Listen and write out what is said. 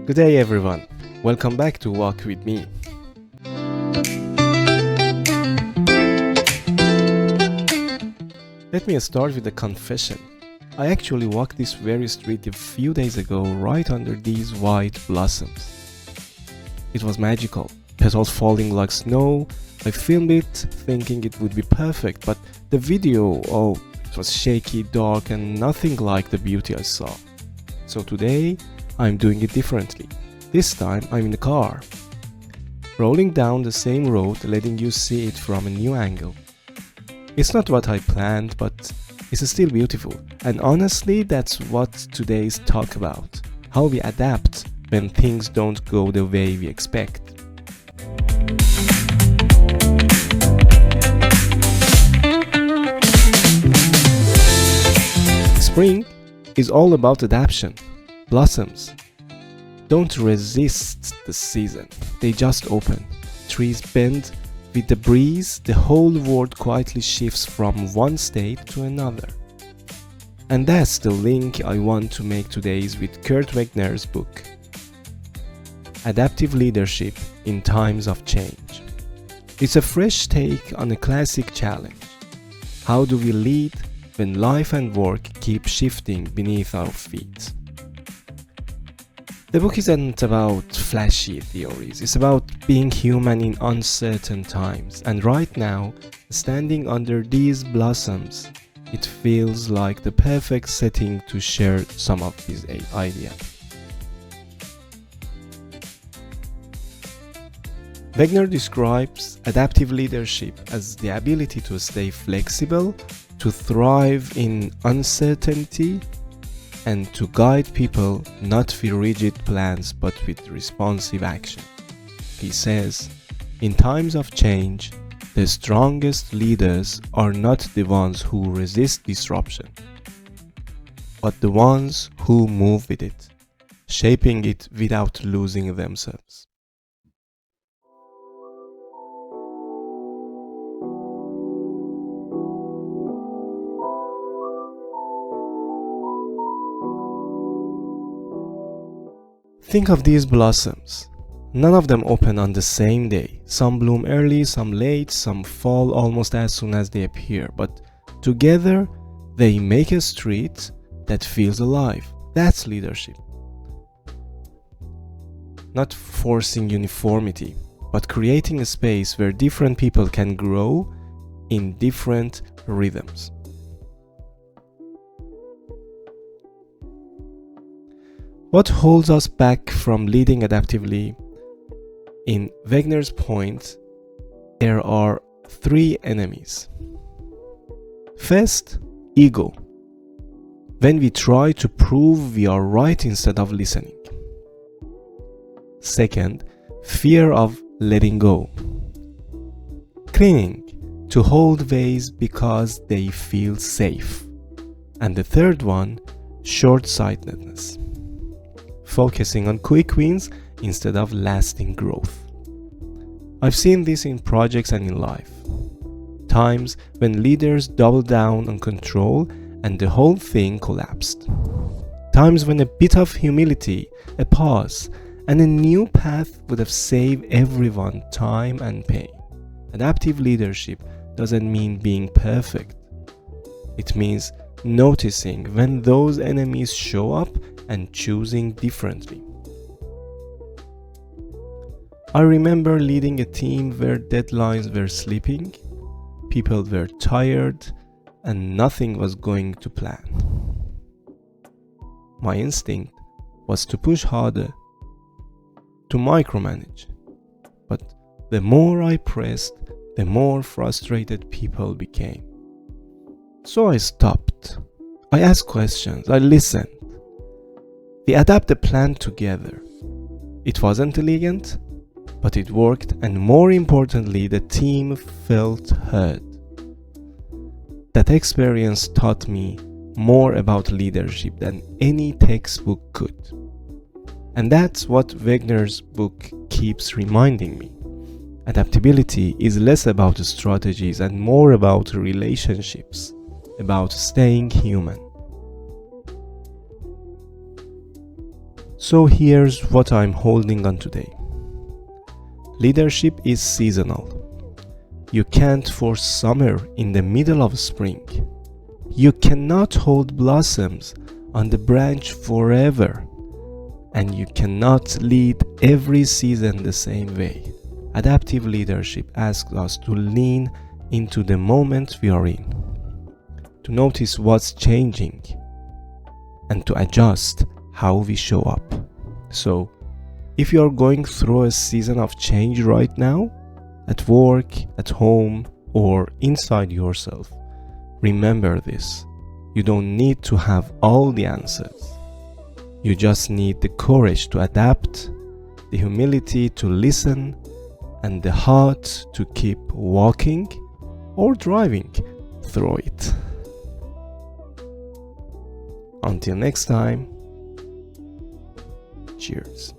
Good day everyone, welcome back to Walk With Me. Let me start with a confession. I actually walked this very street a few days ago right under these white blossoms. It was magical, petals falling like snow. I filmed it thinking it would be perfect, but the video, it was shaky, dark and nothing like the beauty I saw. So today, I'm doing it differently. This time I'm in the car, rolling down the same road, letting you see it from a new angle. It's not what I planned, but it's still beautiful. And honestly, that's what today's talk about. How we adapt when things don't go the way we expect. Spring is all about adaptation. Blossoms don't resist the season, they just open. Trees bend with the breeze, the whole world quietly shifts from one state to another. And that's the link I want to make today is with Kurt Wegner's book, Adaptive Leadership in Times of Change. It's a fresh take on a classic challenge. How do we lead when life and work keep shifting beneath our feet? The book isn't about flashy theories, it's about being human in uncertain times. And right now, standing under these blossoms, it feels like the perfect setting to share some of these ideas. Wegner describes adaptive leadership as the ability to stay flexible, to thrive in uncertainty, and to guide people not with rigid plans but with responsive action. He says, in times of change, the strongest leaders are not the ones who resist disruption, but the ones who move with it, shaping it without losing themselves. Think of these blossoms. None of them open on the same day. Some bloom early, some late, some fall almost as soon as they appear. But together, they make a street that feels alive. That's leadership. Not forcing uniformity, but creating a space where different people can grow in different rhythms. What holds us back from leading adaptively? In Wegner's point, there are three enemies. First, ego. When we try to prove we are right instead of listening. Second, fear of letting go. Clinging to hold ways because they feel safe. And the third one, short-sightedness. Focusing on quick wins instead of lasting growth. I've seen this in projects and in life. Times when leaders doubled down on control and the whole thing collapsed. Times when a bit of humility, a pause, and a new path would have saved everyone time and pain. Adaptive leadership doesn't mean being perfect. It means noticing when those enemies show up and choosing differently. I remember leading a team where deadlines were slipping, people were tired, and nothing was going to plan. My instinct was to push harder, to micromanage. But the more I pressed, the more frustrated people became. So I stopped. I asked questions, I listened. We adapted a plan together. It wasn't elegant, but it worked, and more importantly, the team felt heard. That experience taught me more about leadership than any textbook could. And that's what Wegner's book keeps reminding me. Adaptability is less about strategies and more about relationships, about staying human. So here's what I'm holding on today. Leadership is seasonal. You can't force summer in the middle of spring. You cannot hold blossoms on the branch forever. And you cannot lead every season the same way. Adaptive leadership asks us to lean into the moment we are in, to notice what's changing, and to adjust how we show up. So, if you are going through a season of change right now, at work, at home, or inside yourself, remember this. You don't need to have all the answers. You just need the courage to adapt, the humility to listen, and the heart to keep walking or driving through it. Until next time, cheers.